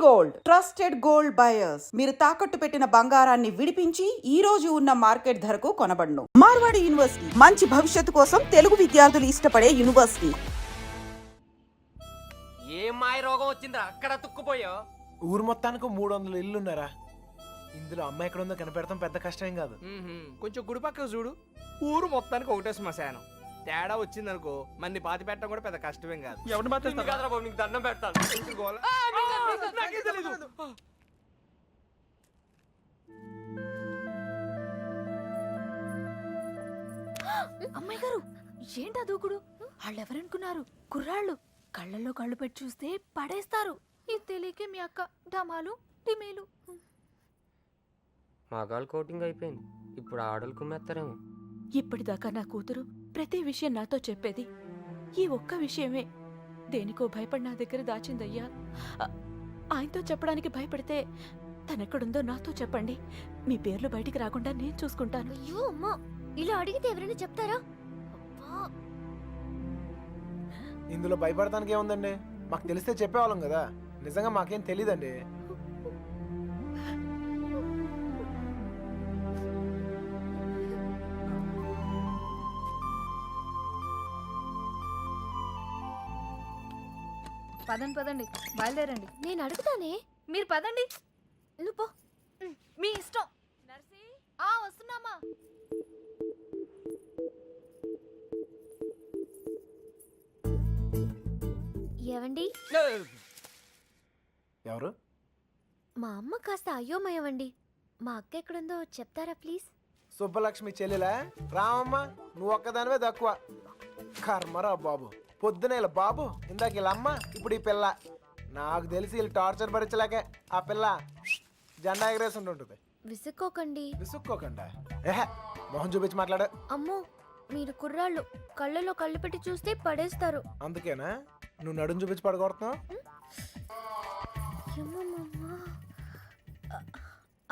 Gold trusted gold buyers. మీరు తాకట్టు పెట్టిన బంగారాన్ని విడిపించి ఈ రోజు ఉన్న మార్కెట్ ధరకు కొనబడును. మార్వాడి యూనివర్సిటీ, మంచి భవిష్యత్తు కోసం తెలుగు విద్యార్థులు ఇష్టపడే యూనివర్సిటీ. ఏం మాయ రోగం వచ్చిందిరా అక్కడ తుక్కుపోయా? ఊరు మొత్తానికి 300 ఇల్లున్నారా? ఇందులో అమ్మాయి ఎక్కడ ఉందో కనిపెడతాం పెద్ద కష్టం కాదు. కొంచెం గుడి పక్కకు చూడు, ఊరు మొత్తానికి ఒకటే శ్మశానం. తేడా వచ్చిందనుకో మన్ని పాతి పెట్టడం కూడా పెద్ద కష్టమేం కాదు. ఎవరిని కాదురా బాబు, నీకు దండం పెడతాను. నాకేం తెలీదు. అమ్మాయి గారు, ఏంటా దూకుడు? వాళ్ళెవరనుకున్నారు? కుర్రాళ్ళు. కళ్ళల్లో కళ్ళు పెట్టి చూస్తే పడేస్తారు. ఇది తెలియకే మీ అక్క డమాలు టిమేలు. మగాళ్ళు కోటింగ్ అయిపోయింది, ఇప్పుడు ఆడలు కుమ్మేస్తారేమో. ఇప్పటిదాకా నా కూతురు ప్రతి విషయం నాతో చెప్పేది. ఈ ఒక్క విషయమే దేనికో భయపడి నా దగ్గర దాచిందయ్యా. ఆయనతో చెప్పడానికి భయపడితే తనెక్కడుందో నాతో చెప్పండి. మీ పేర్లు బయటికి రాకుండా నేను చూసుకుంటాను. అయ్యో అమ్మా, ఇలా అడిగితే ఎవరైనా చెప్తారా? ఇందులో భయపడటానికి ఏముందండి? మాకు తెలిస్తే చెప్పేవాళ్ళం కదా. నిజంగా మాకేం తెలీదండి. పదండి పదండి, బయలుదేరండి. నేను అడుగుతానే, మీరు పదండి. నువ్వు పో. మీ ఇష్టం. నర్సి, వస్తున్నామా? ఏవండి, ఎవరు? మా అమ్మ కాస్త అయ్యోమయవండి. మా అక్క ఎక్కడుందో చెప్తారా ప్లీజ్? సుబ్బలక్ష్మి చెల్లెలా? రామమ్మ, నువ్వు ఒక్కదానివే తక్కువ. కర్మరా బాబు, పొద్దున ఇలా బాబు, ఇందాక ఇలా అమ్మ, ఇప్పుడు ఈ పిల్ల. నాకు తెలిసి వీళ్ళు టార్చర్ భరించలేకే ఆ పిల్ల జెండా ఎగరేసి ఉంటుంది. విసుక్కోకండి. విసుక్కోకుండా ఏహే, మొహం చూపించి మాట్లాడు. అమ్మో, మీరు కుర్రాళ్ళు, కళ్ళలో కళ్ళు పెట్టి చూస్తే పడేస్తారు. అందుకేనా నువ్వు నడుం చూపించి పడగొడుతున్నావు?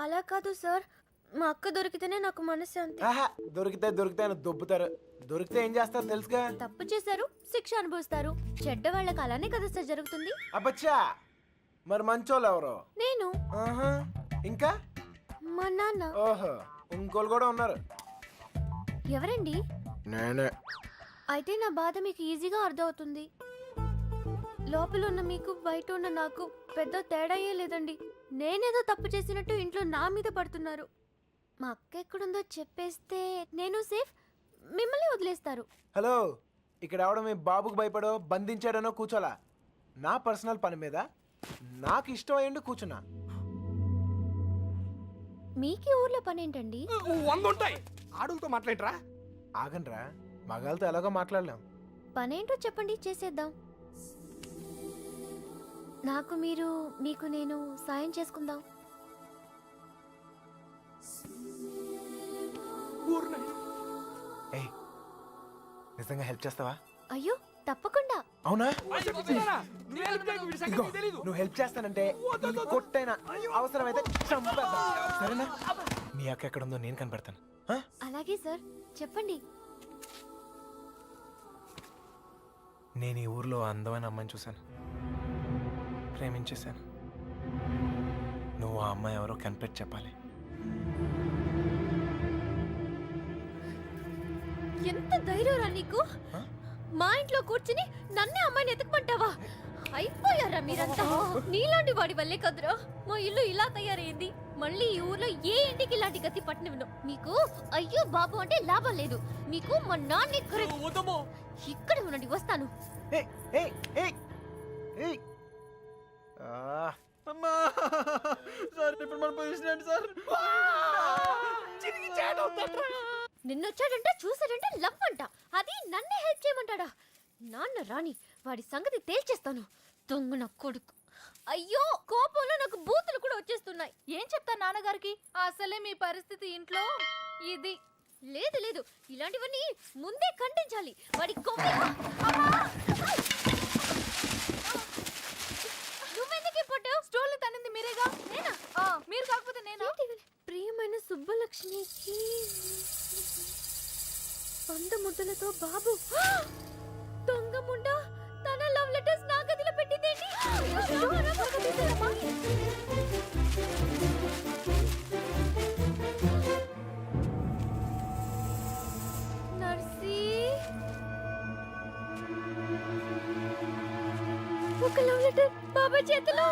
అలా కాదు సార్, మా అక్క దొరికితేనే నాకు మనశ్శాంతి. ఆహా, దొరికితే అని దొబ్బుతారు. దొరికితే ఏం చేస్తారు తెలుసుగా? తప్పు చేశారు, శిక్ష అనుభవిస్తారు. చెడ్డ వాళ్ళకి అలానే కదా సార్ జరుగుతుంది. అబ్బచ్చా, మరి మంచోళ్ళు ఎవరు? నేను. ఆహా, ఇంకా మా నాన్న. ఓహో, ఇంకోళ్ళు కూడా ఉన్నారు. ఎవరండి? నేనే. అయితే నా బాధ మీకు ఈజీగా అర్థమవుతుంది. లోపల ఉన్న మీకు, బయట ఉన్న నాకు పెద్ద తేడాయే లేదండి. నేనేదో తప్పు చేసినట్టు ఇంట్లో నా మీద పడుతున్నారు. మా అక్క ఎక్కడుందో చెప్పేస్తే నేను సేఫ్, మిమ్మల్ని వదిలేస్తారు. హలో, ఇక్కడ ఎవడో మీ బాబుకు భయపడో బంధించాడనో కూర్చోలా. నా పర్సనల్ పని మీద నాకు ఇష్టం అయ్యండి కూర్చున్నా. మీకు ఊర్లో పని ఏంటండి? 100 ఉంటాయి. ఆడులతో మాట్లాడరా? ఆగండ్రా, మగాళ్ళతో ఎలాగో మాట్లాడలేం. పనేంటో చెప్పండి, చేసేద్దాం. నాకు మీరు, మీకు నేను సాయం చేసుకుందాం. ఏయ్, నిజంగా హెల్ప్ చేస్తావా? అయ్యో తప్పకుండా. అవునా? ఇదిగో, నువ్వు హెల్ప్ చేస్తానంటే ఈ కొట్టైనా అవసరమైతే చంపేద్దాం. సరేనా? నీ అక్క ఎక్కడుందో నేను కనిపెడతాను. ఆ? అలాగే సార్, చెప్పండి. నేను ఈ ఊర్లో అందమైన అమ్మాయిని చూశాను, ప్రేమించేశాను. నువ్వు ఆ అమ్మాయి ఎవరో కనిపెట్టి చెప్పాలి. ఎంత ధైర్యంరా నీకు? మా ఇంట్లో కూర్చుని నన్నే అమ్మాయిని ఎత్తుకుమంటావా? అయిపోయారా మీరంతా? నీలాంటి వాడి వల్లే కదురా మా ఇల్లు ఇలా తయారైంది. మళ్ళీ ఈ ఊర్లో ఏ ఇంటికి ఇలాంటి గతి పట్టనివ్వను. మీకు అయ్యో బాబు అంటే లాభం లేదు. మీకు మా నాన్న ఇక్కడ ఉండండి, వస్తాను. అమ్మా సార్, ఇప్పుడు మన పొజిషన్ ఏంటి సార్? నిన్నొచ్చాడంట, చూసాడంటే లవ్ అంట. అది నన్నే హెల్ప్ చేయమంటాడా? నాన్న రాని, వాడి సంగతి తేల్చేస్తాను. దొంగ నా కొడుకు. అయ్యో, కోపంలో నాకు బూతులు కూడా వచ్చేస్తున్నాయి. ఏం చెప్తా నాన్నగారికి? అసలే మీ పరిస్థితి ఇంట్లో ఇది. లేదు లేదు, ఇలాంటివన్నీ ముందే ఖండించాలి. వాడి కొమ్మ. నువ్వెందుకు పట్టావు? స్టోర్లు తనింది మీరేగా. నేనా? మీరు కాకపోతే నేనా? ప్రియమైన సుబ్బలక్ష్మికి 100 ముద్దలతో బాబు. దొంగ ముండా, తన లవ్ లెటర్స్ నా గదిలో పెట్టిందేంటి? బాబాయ్ చేతిలో.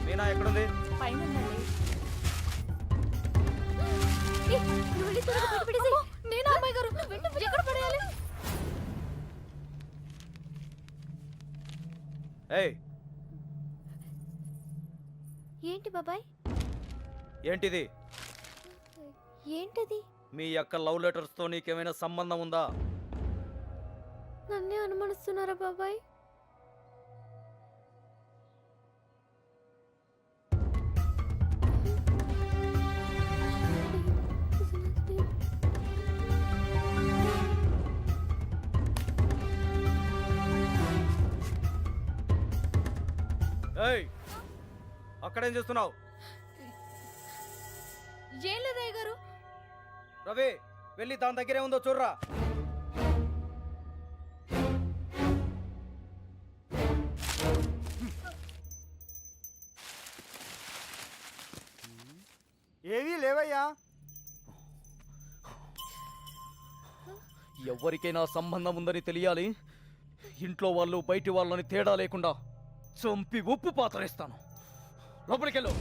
మీనా ఎక్కడుంది? పైన ఏ, నువ్వు వెళ్ళి త్వరగా బయట పడేసేయ్. నేను అమ్మాయి గారు ఎక్కడ పడేయాలి? ఏయ్ ఏంటి బాబాయ్? ఏంటిది? ఏంటది? మీ యొక్క లవ్ లెటర్స్ తో నీకేమైనా సంబంధం ఉందా? నన్నే అనుమానిస్తున్నారా బాబాయ్? ఏయ్ అక్కడేం చేస్తున్నావు? ఏం లేదయ్య గారు. రవి వెళ్ళి దాని దగ్గరే ఉందో చూడరా. ఏవీ లేవయ్యా. ఎవరికైనా సంబంధం ఉందని తెలియాలి. ఇంట్లో వాళ్ళు బయటి వాళ్ళని తేడా లేకుండా చంపి ఉప్పు పాతరేస్తాను. లోపలికెళ్ళు.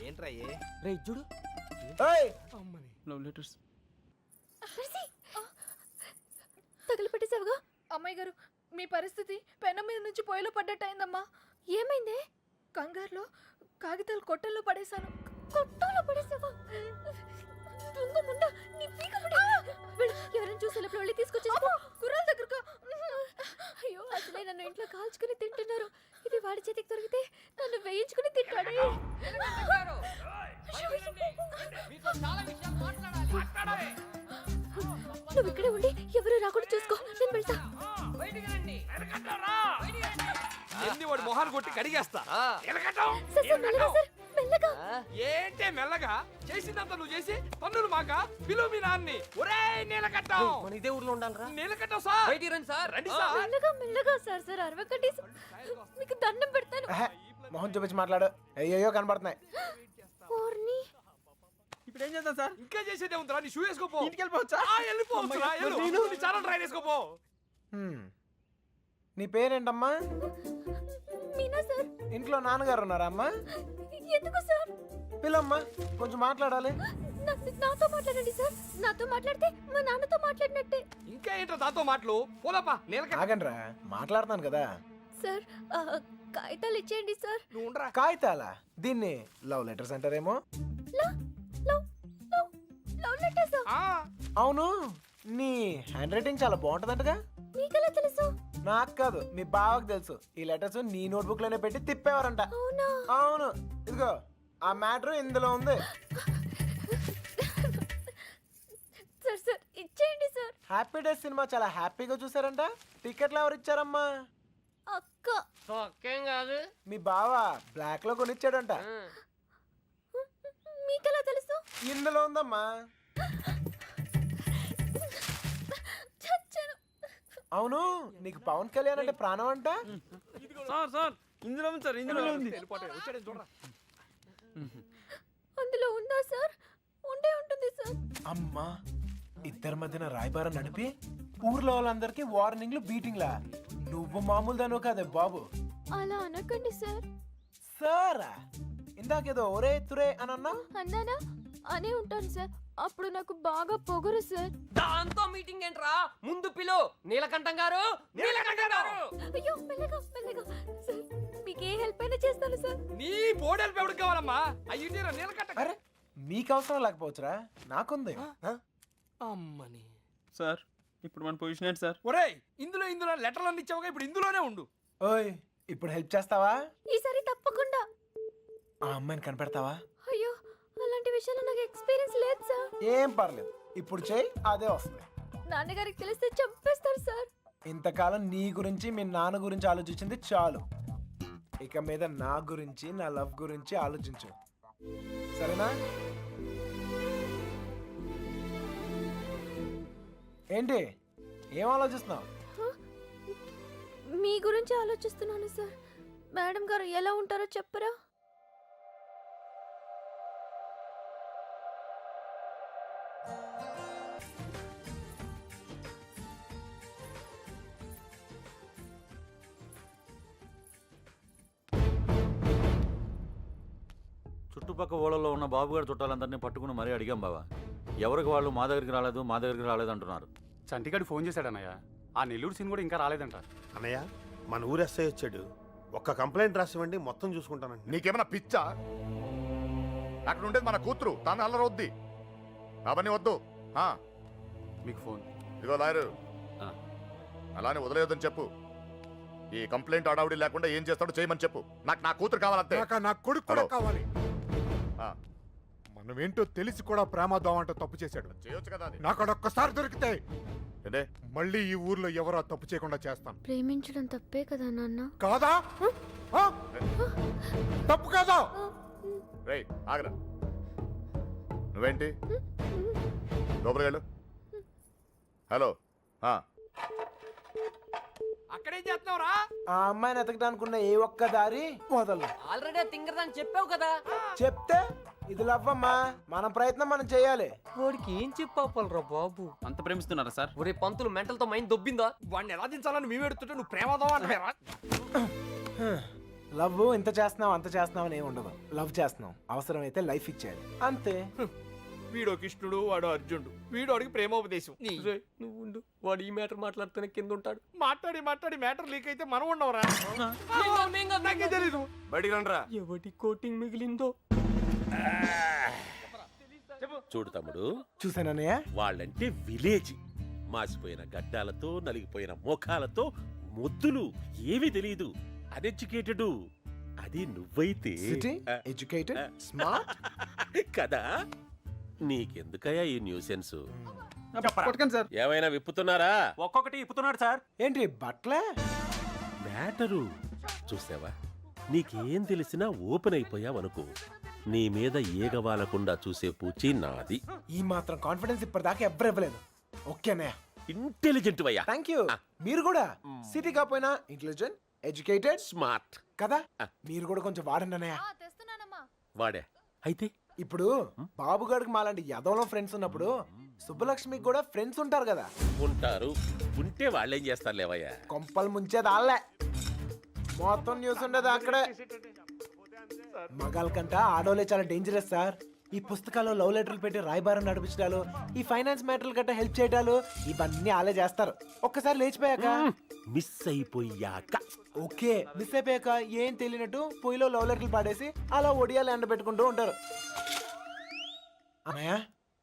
ఏంట్రా రే చూడు. ఏయ్, లవ్ లెటర్స్. తగిలిపెట్టేసావుగా. అమ్మాయి గారు మీ పరిస్థితి పెనం మీద నుంచి పొయ్యిలో పడ్డట్టయిందమ్మా. ఏమైందే? కంగారులో కాగితాలు కొట్టల్లో పడేశాను. కొట్టాలో పడేసావా? దొంగ ముండా, నీ పీక ముడి. వెళ్ళు, ఎవరైనా చూసి లోపల వెళ్ళి తీసుకొచ్చేసుకో. కుర్రాల దగ్గరకు. అయ్యో, అసలే నన్ను ఇంట్లో కాల్చుకుని తింటున్నారు. ఇది వాడి చేతికి దొరికితే నన్ను వేయించుకుని తింటాడే. నువ్వు ఇక్కడే ఉండి ఎవరు రాకుండా చూసుకో. నేను వెళ్తా. ఎన్ని వాడు మొహాన్ని కొట్టి కడిగేస్తా. సార్, సార్, మెల్లగా సార్, మెల్లగా. ఏంటే మెల్లగా? చేసిందంతా నువ్వు చేసి పన్నులు మాక పిలువు మీ నాన్ని. ఒరేయ్ నీలకట్టం, మన ఇదే ఊర్లో ఉండాలరా. నీలకట్టం సార్. బయటికి రండి సార్. రండి సార్. మెల్లగా మెల్లగా సార్. Sir అరవకండి sir. మీకు దండం పెడతాను. ఆహా, మొహం చూపించి మాట్లాడు. అయ్యో కనబడుతున్నాయి. ఓర్ని. ఇప్పుడు ఏం చేద్దాం సార్? ఇంకా చేసేదే ఉందిరా. నీ షూ వేసుకోపో. ఇంటికి వెళ్ళిపోవచ్చా? వెళ్ళిపోవచ్చురా. వెళ్ళు. చాలా ట్రై చేసుకోపో. నీ పేరేంటమ్మా? మీనా సార్. ఇంట్లో నాన్నగారు ఉన్నారా అమ్మా? ఎందుకు సార్? పిల్లమ్మా, కొంచెం మాట్లాడాలి. నాతో మాట్లాడండి సార్. నాతో మాట్లాడితే మా నాన్నతో మాట్లాడినట్టే. ఇంకా ఏంటో దాంతో మాటలు? పోదాపా నీలకట్ట. ఆగండ్రా, మాట్లాడుతాను కదా. సార్, కాగితాలు ఇచ్చేయండి సార్. నువ్వు ఉండరా. కాగితాలా? దీన్ని లవ్ లెటర్స్ అంటారేమో. Love love love love letters. ఆ, అవును, నీ హ్యాండ్ రైటింగ్ చాలా బాగుంటదంటగా. మీకెలా తెలుసు? నాకు కాదు, మీ బావకు తెలుసు. ఈ లెటర్స్ నీ నోట్బుక్ లోనే పెట్టి తిప్పేవారంట. అవునా? అవును, ఇదిగో ఆ మ్యాటర్ ఇందులో ఉంది. సార్ సార్, ఇచ్చేయండి సార్. హ్యాపీ డేస్ సినిమా చాలా హ్యాపీగా చూసారంట. టికెట్లు ఎవరు ఇచ్చారమ్మా? అక్క. ఒక్కేం కాదు. మీ బావ బ్లాక్ లో కొనిచ్చాడంట. మీకెలా తెలుసు? ఇందులో ఉందమ్మా. చచ్చాను. అవును, నీకు పవన్ కళ్యాణ్ అంటే ప్రాణం అంట. సార్ సార్ ఇందులో ఉంది సార్, ఇందులో ఉంది. వెళ్ళిపోతాయి. వచ్చాడని చూడరా. అందులో ఉందా సార్? ఉండే ఉంటుంది సార్. అమ్మా, ఇద్దరి మధ్యన రాయబారం నడిపి ఊర్లో వాళ్ళందరికీ వార్నింగ్లు బీటింగ్లా. నువ్వు మామూలు దాను కాదే బాబు. అలా అనకండి సార్. సారా, ఇందాకేదో ఒరే తురే అని అన్నా. అన్నానా? అనే ఉంటాను సార్. అప్పుడు నాకు బాగా పొగరు సార్. దాంతో మీటింగ్ ఏంట్రా? ముందు పిలు. నీలకంఠం గారు, నీలకంఠం గారు. అయ్యో, మెల్లగా మెల్లగా సార్. మీకు ఏ హెల్ప్ అయినా చేస్తాను సార్. నీ బోడెలు ఎవరికి కావాలమ్మా? అయ్యి నీలకట్ట. అరే, మీకు అవసరం లేకపోవచ్చురా, నాకుంది. అమ్మని. సార్ ఇప్పుడు మన పొజిషన్ ఏంటి సార్? ఒరేయ్, ఇందులో లెటర్లు అన్ని ఇచ్చావుగా, ఇప్పుడు ఇందులోనే ఉండు. ఓయ్, ఇప్పుడు హెల్ప్ చేస్తావా? ఈసారి తప్పకుండా. ఆ అమ్మాయిని కనిపెడతావా? అయ్యో, అలాంటి విషయాలు నాకు ఎక్స్పీరియన్స్ లేదు సార్. ఏం పర్లేదు, ఇప్పుడు చేయి, అదే వస్తుంది. నాన్నగారికి తెలిస్తే చంపేస్తారు సార్. ఇంతకాలం నీ గురించి మీ నాన్న గురించి ఆలోచించింది చాలు. ఇక మీద నా గురించి, నా లవ్ గురించి ఆలోచించు, సరేనా? ఏంటి, ఏం ఆలోచిస్తున్నావు? మీ గురించి ఆలోచిస్తున్నాను సార్. మేడం గారు ఎలా ఉంటారో చెప్పరా? చుట్టుపక్క ఊళ్ళలో ఉన్న బాబుగారి చుట్టాలందరినీ పట్టుకుని మరీ అడిగాం బావా. ఎవరికి వాళ్ళు మా దగ్గరికి రాలేదు అంటున్నారు. చంటిగాడు ఫోన్ చేశాడన్నయ్య. ఆ నెల్లూరు సీన్ కూడా ఇంకా రాలేదంట. అన్నయ్య మన ఊరు ఎస్ఐ వచ్చాడు. ఒక్క కంప్లైంట్ రాసివ్వండి, మొత్తం చూసుకుంటానండి. నీకేమైనా పిచ్చా? అక్కడ ఉండేది మన కూతురు, తాను అల్లరొద్ది. అవన్నీ వద్దు. మీకు ఫోన్. ఇదిగో లాయరు, ఆ. అలానే వదిలేయొద్దని చెప్పు. ఈ కంప్లైంట్ అడావుడి లేకుండా ఏం చేస్తాడో చేయమని చెప్పు. నాకు నా కూతురు కావాలంతే. నా కొడుకు కూడా హలో. కావాలి. ఆ, మనమేంటో తెలిసి కూడా ప్రేమదాం అంటే తప్పు చేశాడు. చేయొచ్చు కదా అది. నాకు ఒక్కసారి దొరికితే ఏంటే? మళ్ళీ ఈ ఊర్లో ఎవరో తప్పు చేయకుండా చేస్తాను. ప్రేమించడం తప్పే కదా నాన్న. కాదా? ఆ? తప్పు కాదా? రేయ్ ఆగరా. నువ్వేంటి లోపలికి వెళ్ళు. హలో. అక్కడేం చేస్తున్నావురా? ఆ అమ్మాయిని ఎతకడానుకున్న ఏ ఒక్క దారి వదలు. ఆల్రెడీ తింగరదని చెప్పావు కదా. చెప్తే ఇది లవ్వమ్మా. మన ప్రయత్నం మనం చేయాలి. వాడికి ఏం చెప్పాలరా బాబు? అంత ప్రేమిస్తున్నారా సార్? ఒరే పంతులు మెంటల్ తో మైండ్ దొబ్బిందా? వాడిని ఎలా దించాలని మేము ఎడుతుంటే నువ్వు ప్రేమదాం అంటారా? లవ్ ఇంత చేస్తున్నావు అంత చేస్తున్నావు అని ఏమి ఉండదు. లవ్ చేస్తున్నావు, అవసరమైతే లైఫ్ ఇచ్చేయాలి అంతే. వీడో కృష్ణుడు, వాడు అర్జునుడు, వీడు వాడికి ప్రేమోపదేశం. రేయ్, నువ్వు ఉండు. వాడు ఈ మ్యాటర్ మాట్లాడుతూనే కింద ఉంటాడు. మాట్లాడి మ్యాటర్ లీక్ అయితే మనం ఉండవరా? నాకే తెలీదు. బయటికి రండిరా. ఎవటి కోటింగ్ మిగిలిందో. చూడు తమ్ముడు, చూసానన్నయ్య. వాళ్ళంటే విలేజ్. మాసిపోయిన గడ్డాలతో, నలిగిపోయిన ముఖాలతో, ముద్దులు, ఏమీ తెలియదు. అన్ఎడ్యుకేటెడ్. అది నువ్వైతే సిటీ ఎడ్యుకేటెడ్ స్మార్ట్ కదా. నీకెందుకయ్యా ఈ న్యూసెన్స్? కొట్టకండి సార్. ఏమైనా విప్పుతున్నారా? ఒక్కొక్కటి ఇప్పుతున్నాడు సార్. ఏంటి బట్లే? మ్యాటరు చూసావా? నీకేం తెలిసినా ఓపెన్ అయిపోయావనుకో, నీ మీద ఏగవాలకుండా చూసే పూచి నాది. ఈ మాత్రం కాన్ఫిడెన్స్ ఇప్పటిదాకా ఎవ్వరు ఇవ్వలేదు. ఓకేనయ్య. ఇంటెలిజెంట్ వయ్యా. Thank you. మీరు కూడా సిటీ కాకపోయినా ఇంటెలిజెంట్ ఎడ్యుకేటెడ్ స్మార్ట్ కదా. మీరు కూడా కొంచెం వాడండి అన్నయ్య. తెస్తున్నానమ్మా. వాడే. అయితే ఇప్పుడు బాబు గారికి మాలాంటి యదవలో ఫ్రెండ్స్ ఉన్నప్పుడు సుబ్బలక్ష్మికి కూడా ఫ్రెండ్స్ ఉంటారు కదా. ఉంటారు. ఉంటే వాళ్ళేం చేస్తారు లేవయ్యా? కొంపలు ముంచేది వాళ్ళే. మొత్తం న్యూస్ ఉండేది అక్కడే. మగాళ్ళ కంట ఆడోలే చాలా డేంజరస్ సార్. ఈ పుస్తకాల్లో లవ్ లెటర్లు పెట్టి రాయబారం నడిపించడాలు, ఈ ఫైనాన్స్ మ్యాటర్లు గట్రా హెల్ప్ చేయడాలు, ఇవన్నీ వాళ్ళే చేస్తారు. ఒక్కసారి లేచిపోయాక మిస్ అయిపోయాక. ఓకే, మిస్ అయిపోయాక ఏం తెలియనట్టు పొయ్యిలో లవ్ లెటర్లు పాడేసి అలా ఒడియాలు ఎండబెట్టుకుంటూ ఉంటారు. అన్నయ్య,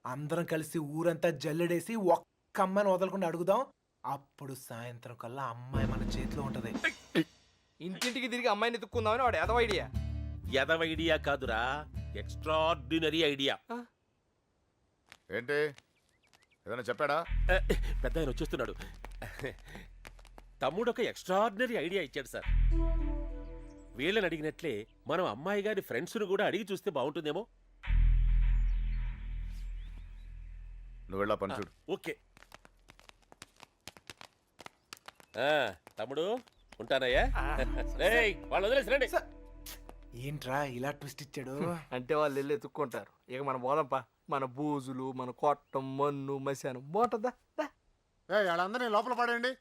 అందరం కలిసి ఊరంతా జల్లెడేసి ఒక్క అమ్మాయిని వదలకుండా అడుగుదాం. అప్పుడు సాయంత్రం కల్లా అమ్మాయి మన చేతిలో ఉంటది. ఇంటింటికి తిరిగి అమ్మాయిని ఎత్తుక్కుందామని వాడు ఎదవ ఐడియా. ఎదవ ఐడియా కాదురా, ఎక్స్ట్రాడినరీ ఐడియా. ఏంటి ఏదైనా చెప్పాడా? పెద్ద ఆయన వచ్చేస్తున్నాడు. తమ్ముడు ఒక ఎక్స్ట్రాడినరీ ఐడియా ఇచ్చాడు సార్. వీళ్ళని అడిగినట్లే మనం అమ్మాయి గారి ఫ్రెండ్స్ను కూడా అడిగి చూస్తే బాగుంటుందేమో. నువ్వు వెళ్ళా పని చూడు. ఓకే తమ్ముడు, ఉంటానయ్యా. రేయ్, వాళ్ళు వదిలేసి రండి. ఏంట్రా ఇలా ట్విస్ట్ ఇచ్చాడు? అంటే వాళ్ళు వెళ్ళి ఎత్తుక్కుంటారు. ఇక మన బోధంపా, మన బూజులు, మన కొట్టం, మన్ను, మశానం బాగుంటుందా? వాళ్ళందరినీ లోపల పడండి.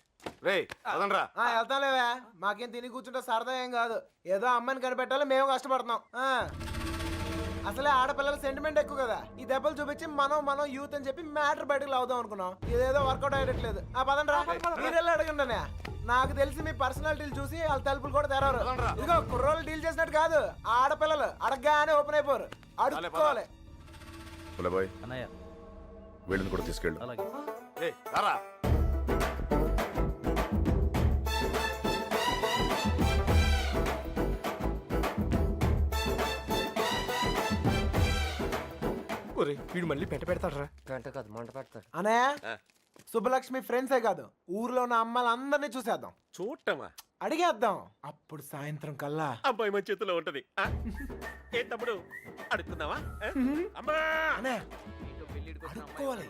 రేయ్ అదనరా. వెళ్తాంలేవా, మాకేం తిని కూర్చుంటే సరదా ఏం కాదు. ఏదో అమ్మాయిని కనిపెట్టాలి, మేము కష్టపడుతున్నాం. అసలే ఆడపిల్లల సెంటిమెంట్ ఎక్కువ కదా. ఈ దెబ్బలు చూపించి మనం యూత్ అని చెప్పి మ్యాటర్ బయటకు లావుదాం అనుకున్నాం. ఇదేదో వర్కౌట్ అయ్యట్లేదు. పదండ్రా, మీరెళ్ళి అడగండి. నాకు తెలిసి మీ పర్సనాలిటీలు చూసి వాళ్ళ తలుపులు కూడా తెరవరు. ఇదిగో కుర్రోళ్ళు డీల్ చేసినట్టు కాదు, ఆడపిల్లలు అడగగానే ఓపెన్ అయిపోరు. అడుక్కోవాలి. బాయ్ అన్నయ్య వీళ్ళని కూడా తీసుకెళ్ళు. అలాగే. ఏయ్, రారా. వీడు మళ్ళీ పెడతాడరా? గంట కాదు మంట పెడతాడు. అన్నయ్య, సుబ్బలక్ష్మి ఫ్రెండ్సే కాదు, ఊర్లో ఉన్న అమ్మాయిలందరినీ చూసేద్దాం. చూడటమా? అడిగేద్దాం. అప్పుడు సాయంత్రం కల్లా అబ్బాయి మన చేతిలో ఉంటది. ఏ తమ్ముడు, అడుగుతున్నావా? అమ్మా, అన్నయ్య అడుక్కోవాలి.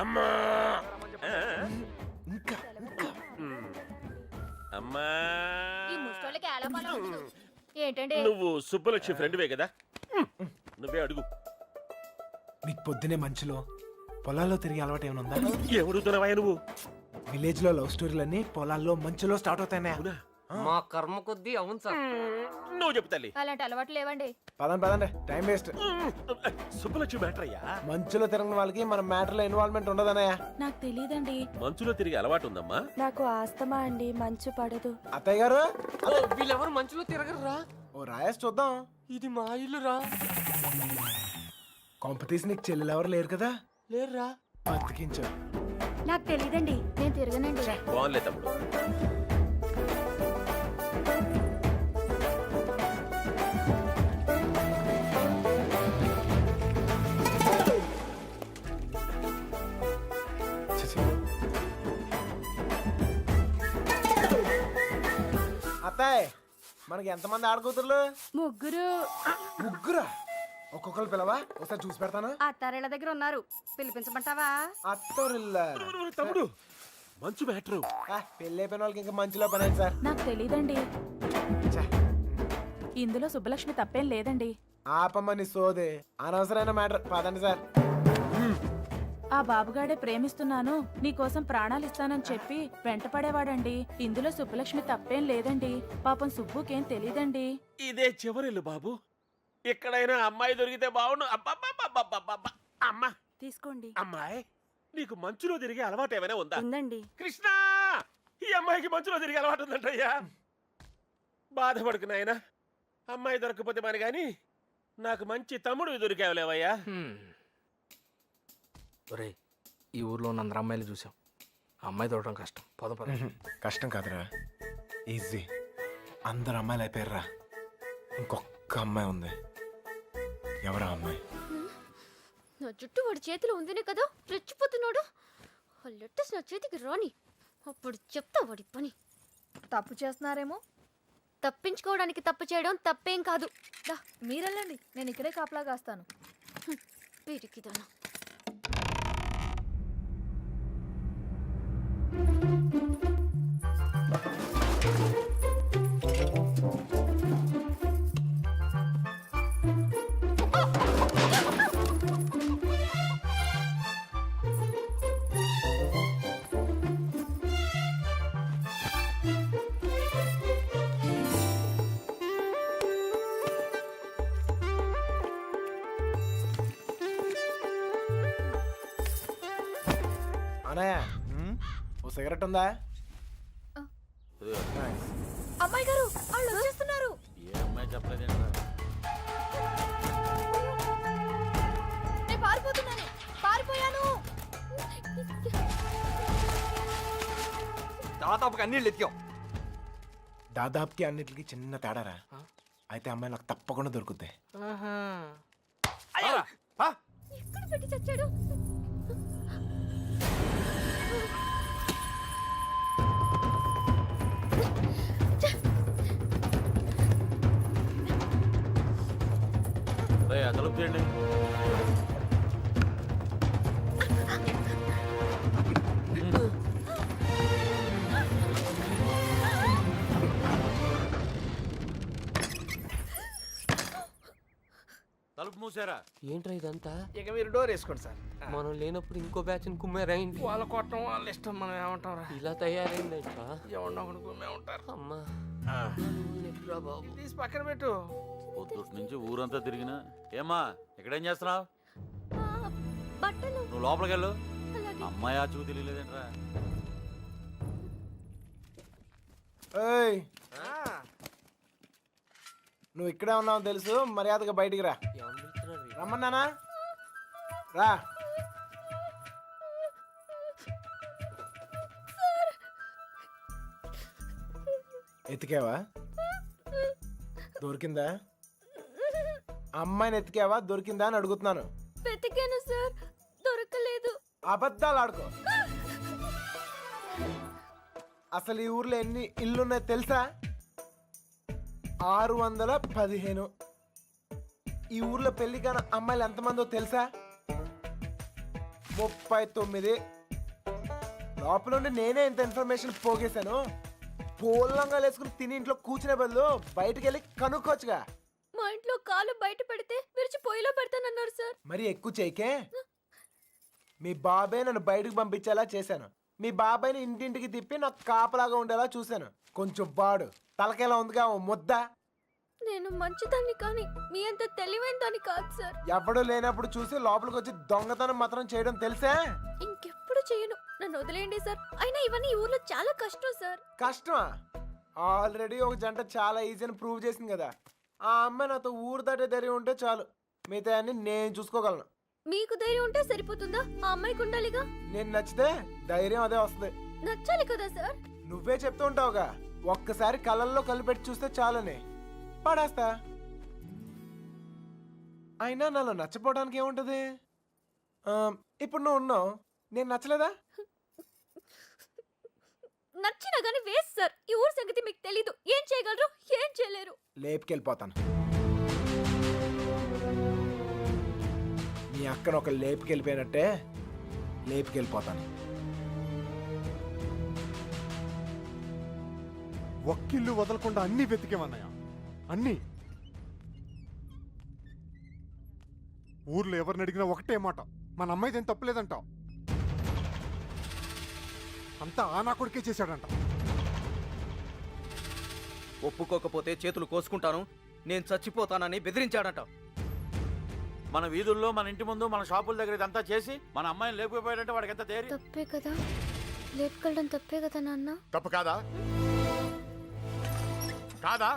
అమ్మా, ఇంకా అమ్మా. ఈ ముష్టోళ్ళకి ఎలా పని ఉండదు. ఏంటండి? నువ్వు సుబ్బలక్ష్మి ఫ్రెండ్వే కదా, నువ్వే అడుగు. నీకు పొద్దునే మంచులో పొలాల్లో తిరిగి అలవాటు ఏమైనా ఉందా? ఎవడుతున్నావా నువ్వు? విలేజ్ లో లవ్ స్టోరీలన్నీ పొలాల్లో మంచులో స్టార్ట్ అవుతాయి. మా కర్మ కొద్దీ అవును సార్. నువ్వు చెప్పు తల్లి. అలాంటి అలవాట్లు లేవండి. పదండి టైం వేస్ట్. సుబ్బలక్ష్మి మ్యాటర్ అయ్యా. మంచులో తిరిగిన వాళ్ళకి మన మ్యాటర్ లో ఇన్వాల్వ్మెంట్ ఉండదన్నయ్య. నాకు తెలియదండి. మంచులో తిరిగి అలవాటు ఉందమ్మా. నాకు ఆస్తమా అండి, మంచు పడదు. అత్తయ్య గారు వీళ్ళెవరు మంచులో తిరగరురా. ఓ రాయేసి చూద్దాం. ఇది మా ఇల్లురా. కాంపిటీషన్ నీకు చెల్లెలు ఎవరు లేరు కదా? లేరురా. బతికించు. నాకు తెలియదండి, నేను తిరగనండి. బాగుంలే తమ్ముడు. అత్తాయ్ మనకి ఎంతమంది ఆడకూతుర్లు? ముగ్గురు. ముగ్గురా? ఒక్కొక్కరు పిలవా, ఒకసారి చూసి పెడతాను. అత్తారేళ్ళ దగ్గర ఉన్నారు, పిలిపించమంటావా? అత్తోరిల్లా తమ్ముడు మంచు మ్యాటరు. పెళ్ళి అయిపోయిన వాళ్ళకి ఇంకా మంచిలో పని అయింది సార్. నాకు తెలియదండి. ఛే, ఇందులో సుబ్బలక్ష్మి తప్పేం లేదండి. ఆపమ్మని సోదే అనవసరమైన మ్యాటర్. పదండి సార్. ఆ బాబుగాడే ప్రేమిస్తున్నాను, నీకోసం ప్రాణాలు ఇస్తానని చెప్పి వెంటపడేవాడండి. ఇందులో సుబ్బలక్ష్మి తప్పేం లేదండి. పాపం సుబ్బుకేం తెలీదండి. ఇదే చివరిల్లు బాబు. ఎక్కడైనా అమ్మాయి దొరికితే బాగుండు. అబ్బబ్బబ్బబ్బబ్బబ్బ. అమ్మా తీసుకోండి. అమ్మాయి, నీకు మంచులో తిరిగే అలవాటు ఏమైనా ఉందా? ఉందండి. కృష్ణ, ఈ అమ్మాయికి మంచులో తిరిగే అలవాటు ఉందంటయ్యా. బాధపడుకు నాయనా, అమ్మాయి దొరకపోతే మరి గాని నాకు మంచి తమ్ముడు దొరికావులేవయ్యా. ఒరే, ఈ ఊర్లో ఉన్న అందరు అమ్మాయిలు చూసాం. అమ్మాయి దొరకడం కష్టం. పద. కష్టం కాదురా, ఈజీ. అందరు అమ్మాయిలు అయిపోయారా, ఇంకొక అమ్మాయి ఉంది. ఎవరా అమ్మాయి? నా జుట్టు వాడి చేతిలో ఉందినే కదా రెచ్చిపోతున్నాడు. ఆ లెటర్స్ నా చేతికి రాని, అప్పుడు చెప్తా వాడి పని. తప్పు చేస్తున్నారేమో. తప్పించుకోవడానికి తప్పు చేయడం తప్పేం కాదు. మీరెళ్ళండి, నేను ఇక్కడే కాపలా కాస్తాను. వీరికిదాను. అనయ్య, ఓ సిగరెట్ ఉందా? అమ్మాయి గారు, వాళ్ళు వచ్చేస్తున్నారు. ఏ అమ్మాయి చెప్పలేదేంట్రా? నేను పారిపోతున్నాను, పారిపోయాను. దాదాపుగా అన్ని ఎత్తికాం. దాదాపుకి అన్నిటికి చిన్న తేడారా. అయితే అమ్మాయి నాకు తప్పకుండా దొరుకుద్ది. ఎక్కడ పెట్టి చచ్చాడు? తలుపు చేయండి. తలుపు మూసారా? ఏంట్రా ఇదంతా? ఇక మీరు డోర్ వేసుకోండి సార్. మనం లేనప్పుడు ఇంకో బ్యాచ్ కుమ్మారా ఏంటి? వాళ్ళ కొట్టడం వాళ్ళ ఇష్టం, మనం ఏమంటాం రా. ఇలా తయారైందంట్రా. ఎవరినో ఒకటి కుమ్మే ఉంటారు. అమ్మా బాబు, తీసి పక్కన పెట్టు. పొద్దుటి నుంచి ఊరంతా తిరిగినా. ఏమ్మా, ఇక్కడేం చేస్తున్నావు? బట్టలు. నువ్వు లోపలికి వెళ్ళు. అలాగే. అమ్మాయి ఆ చూ తెలియలేదేంట్రా? ఏయ్, నువ్వు ఇక్కడే ఉన్నావు తెలుసు, మర్యాదగా బయటికి రా. ఎవరు పిలుస్తున్నారు? రమ్మన్నానా? రా. ఎతికావా? దొరికిందా? అమ్మాయిని ఎతికావా? దొరికిందా అని అడుగుతున్నాను. వెతికాను సార్, దొరకలేదు. అబద్ధాలు ఆడుకో. అసలు ఈ ఊర్లో ఎన్ని ఇల్లున్నాయో తెలుసా? 615. ఈ ఊర్లో పెళ్లి కాని అమ్మాయిలు ఎంతమందో తెలుసా? 39. లోపల ఉండి నేనే ఇంత ఇన్ఫర్మేషన్ పోగేశాను. పోలంగా వేసుకుని తిని ఇంట్లో కూర్చునే బదులు బయటికి వెళ్ళి కనుక్కోవచ్చుగా. మా ఇంట్లో కాలు బయట పెడితే విరిచి పొయ్యిలో పెడతానన్నారు సార్. మరి ఎక్కువ చేయకే. మీ బాబాయ్ నన్ను బయటకు పంపించేలా చేశాను. మీ బాబాయ్ని ఇంటింటికి తిప్పి నాకు కాపలాగా ఉండేలా చూశాను. కొంచెం బాడు తలకేలా ఉందిగా ఓ ముద్ద. నేను మంచిదాన్ని కానీ మీ అంత తెలివైన దాన్ని కాదు సార్. ఎవడూ లేనప్పుడు చూసి లోపలికి వచ్చి దొంగతనం మాత్రం చేయడం తెలుసా? ఇంకెప్పుడు చేయను. నన్ను వదిలేయండి సార్. అయినా ఇవన్నీ ఈ ఊర్లో చాలా కష్టం సార్. కష్టమా? ఆల్రెడీ ఒక జంట చాలా ఈజీ అని ప్రూవ్ చేసింది కదా. ఆ అమ్మాయి నాతో ఊరు దాటే ధైర్యం ఉంటే చాలు. మిగతా అన్ని నేను చూసుకోగలను. మీకు ధైర్యం ఉంటే సరిపోతుందా? ఆ అమ్మాయికి ఉండాలిగా. నేను నచ్చితే ధైర్యం అదే వస్తుంది. నచ్చాలి కదా సార్. నువ్వే చెప్తూ ఉంటావుగా, ఒక్కసారి కళ్ళల్లో కళ్ళు పెట్టి చూస్తే చాలని. పడేస్తా. అయినా నాలో నచ్చపోవడానికి ఏముంటది? ఇప్పుడు నువ్వు ఉన్నావు, నేను నచ్చలేదా? నచ్చినా గానీ వేస్ట్ సార్. ఈ ఊరు సంగతి మీకు తెలీదు. ఏం చేయగలరు, ఏం చేయలేరు. లేపుకెళ్ళిపోతాను. మీ అక్కను ఒక లేపుకెళ్ళిపోయినట్టే లేపుకెళ్ళిపోతాను. ఒక్కిల్లు వదలకుండా అన్ని వెతికేమన్నయ్య, అన్ని. ఊర్లో ఎవరిని అడిగినా ఒకటే మాట, మన అమ్మాయిదేం తప్పలేదంటావు. అంతా ఆ నా కొడుకే చేశాడంట. ఒప్పుకోకపోతే చేతులు కోసుకుంటాను, నేను చచ్చిపోతానని బెదిరించాడట. మన వీధుల్లో, మన ఇంటి ముందు, మన షాపుల దగ్గర ఇదంతా చేసి మన అమ్మాయిని లేకపోయాడంటే వాడికి ఎంత ధైర్యం? తప్పే కదా, లేపుకెళ్ళడం తప్పే కదా నాన్న. తప్పు కాదా? కాదా?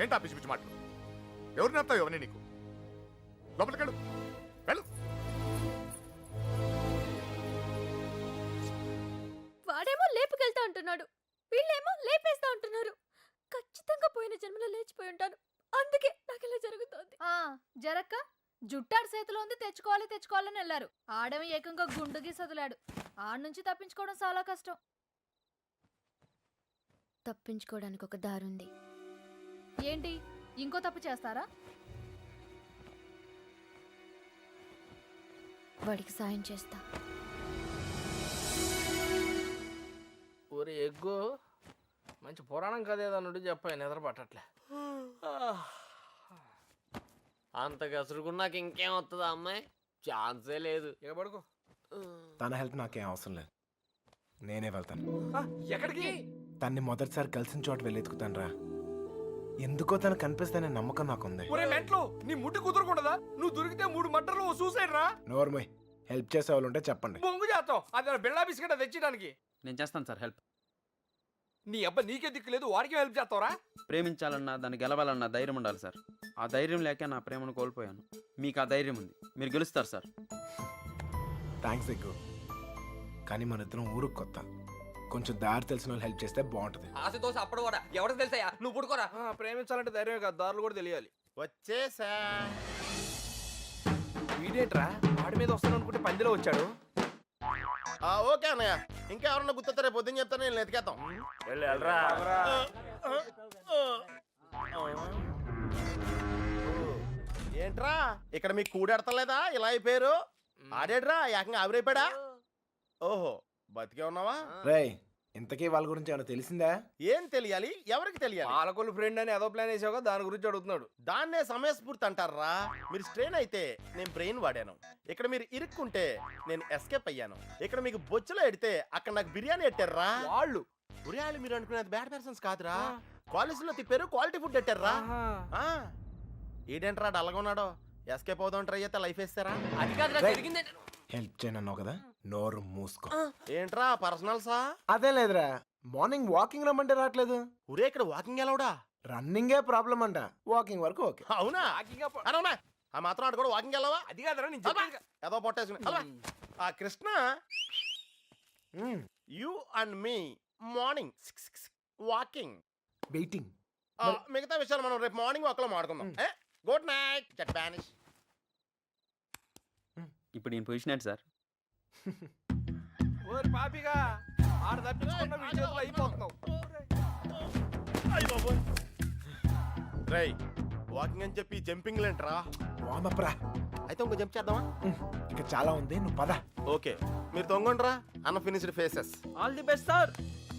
ఏంటా పిచ్చి పిచ్చి మాటలు? ఎవరు నేర్తావు ఎవరిని నీకు? లోపలికెళ్ళు, వెళ్ళు. వాడేమో లేపుకెళ్తా అంటున్నాడు, వీళ్ళేమో లేపేస్తా అంటున్నారు. ఖచ్చితంగా పోయిన జన్మలో లేచిపోయి ఉంటాను. అందుకే నాకు ఇలా జరుగుతోంది. జరక్క జుట్టాడు చేతిలో ఉంది, తెచ్చుకోవాలని వెళ్ళారు. ఆడమి ఏకంగా గుండుకి సదిలాడు. ఆడ నుంచి తప్పించుకోవడం చాలా కష్టం. తప్పించుకోవడానికి ఒక దారుంది. ఏంటి, ఇంకో తప్పు చేస్తారా? వాడికి సాయం చేస్తా. ఒరే ఎగ్గు, మంచి పురాణం కథ ఏదన్నుండి చెప్పాయి, నిద్ర పట్టట్లే. అంత గసురుకున్నాక ఇంకేం వస్తుందా అమ్మాయి? ఛాన్సే లేదు. ఇక పడుకో. తన హెల్ప్ నాకేం అవసరం లేదు, నేనే వెళ్తాను. ఎక్కడికి? తన్ని మొదటిసారి కలిసిన చోట వెళ్ళి ఎత్తుకుతాను రా. ఎందుకో తను కనిపిస్తానే నమ్మకం నాకుంది. ఒరే మెంట్లో, నీ ముట్టి కుదరకూడదా? నువ్వు దొరికితే 3 మట్టర్లు సూసైడ్ రా. నోర్మోయ్, హెల్ప్ చేసే వాళ్ళు ఉంటే చెప్పండి. బొంగు చేస్తాం, అది బిళ్ళా బిస్కెట్ తెచ్చడానికి. నేను చేస్తాను సార్ హెల్ప్. నీ అబ్బా నీకే దిక్కులేదు, వాడికి హెల్ప్ చేస్తావరా? ప్రేమించాలన్నా, దాన్ని గెలవాలన్నా ధైర్యం ఉండాలి సార్. ఆ ధైర్యం లేక నా ప్రేమను కోల్పోయాను. మీకు ఆ ధైర్యం ఉంది, మీరు గెలుస్తారు సార్. థ్యాంక్స్ ఎక్కువ. కానీ మన ఇద్దరం ఊరుకు కొత్త, కొంచెం దారి తెలిసిన వాళ్ళు హెల్ప్ చేస్తే బాగుంటది. ఆశతో అప్పుడు కూడా ఎవరికి తెలుసాయా? నువ్వు పుడుకోరా. ప్రేమించాలంటే ధైర్యం కాదు, దారులు కూడా తెలియాలి. వచ్చేసా. వీడేంట్రా వాడి మీద వస్తాను అనుకుంటే పందిలో వచ్చాడు. ఓకే అన్నయ్య, ఇంకా ఎవరన్నా గుర్తొస్తే రేపు పొద్దున్న చెప్తాను, నేను ఎతికేద్దాం. ఏంట్రా ఇక్కడ మీకు కూడెడతలేదా? ఇలా అయిపోయారు. ఆడేడ్రా ఏకంగా ఆవిరైపోయాడా? ఓహో, బతికే ఉన్నావా? రేయ్, ఇంతకీ వాళ్ళ గురించి ఏమైనా తెలిసిందా? ఏం తెలియాలి, ఎవరికి తెలియాలి? పాలకొల్లు ఫ్రెండ్ అని ఏదో ప్లాన్ వేసావుగా, దాని గురించి అడుగుతున్నాడు. దాన్నే సమయస్ఫూర్తి అంటారా? మీరు స్ట్రెయిన్ అయితే నేను బ్రెయిన్ వాడాను. ఇక్కడ మీరు ఇరుక్కుంటే నేను ఎస్కేప్ అయ్యాను. ఇక్కడ మీకు బొచ్చులో ఎడితే అక్కడ నాకు బిర్యానీ ఎట్టారా వాళ్ళు. ఉరియాళ్ళు మీరు అనుకునేది బ్యాడ్ పర్సన్స్ కాదురా, కాలేజీలో తిప్పారు, క్వాలిటీ ఫుడ్ ఎట్టారా. ఏంటంటారా డల్గా ఉన్నాడో? ఎస్కేప్ అవుదాం ట్రై చేస్తే లైఫ్ వేస్తారా? అది కాదురా జరిగింది. హెల్ప్ చేయనన్నావు కదా, నోరు మూసుకో. ఏంట్రా పర్సనల్సా? అదే లేదురా, మార్నింగ్ వాకింగ్ రమ్మంటే రావట్లేదు. ఊరే ఇక్కడ వాకింగ్ ఎలావుడా? రన్నింగే ప్రాబ్లం అంట, వాకింగ్ వరకు ఓకే. అవునా? అవునా? ఆ మాత్రం ఆడు కూడా వాకింగ్ వెళ్ళవా? అది కాదురా నేను చెప్పేది. ఏదో పొట్టేసుకుని ఆ Krishna, you and me morning walking waiting. మిగతా విషయాలు మనం రేపు మార్నింగ్ వాక్లో మాట్లాడుకుందాం. గుడ్ నైట్ జట్ బానిష్. ఇప్పుడు నేను పొజిషన్ ఏంటి సార్? ఓరి పాపిగా, ఆడ తప్పించుకున్న విషయంలో అయిపోతున్నావు. రై, వాకింగ్ అని చెప్పి జంపింగ్ లేంట్రా. వామప్రా, అయితే ఇంకో జంప్ చేద్దామా? ఇక చాలా ఉంది, నువ్వు పద. ఓకే, మీరు తొంగండ్రా. అన్న finished faces. All the best sir.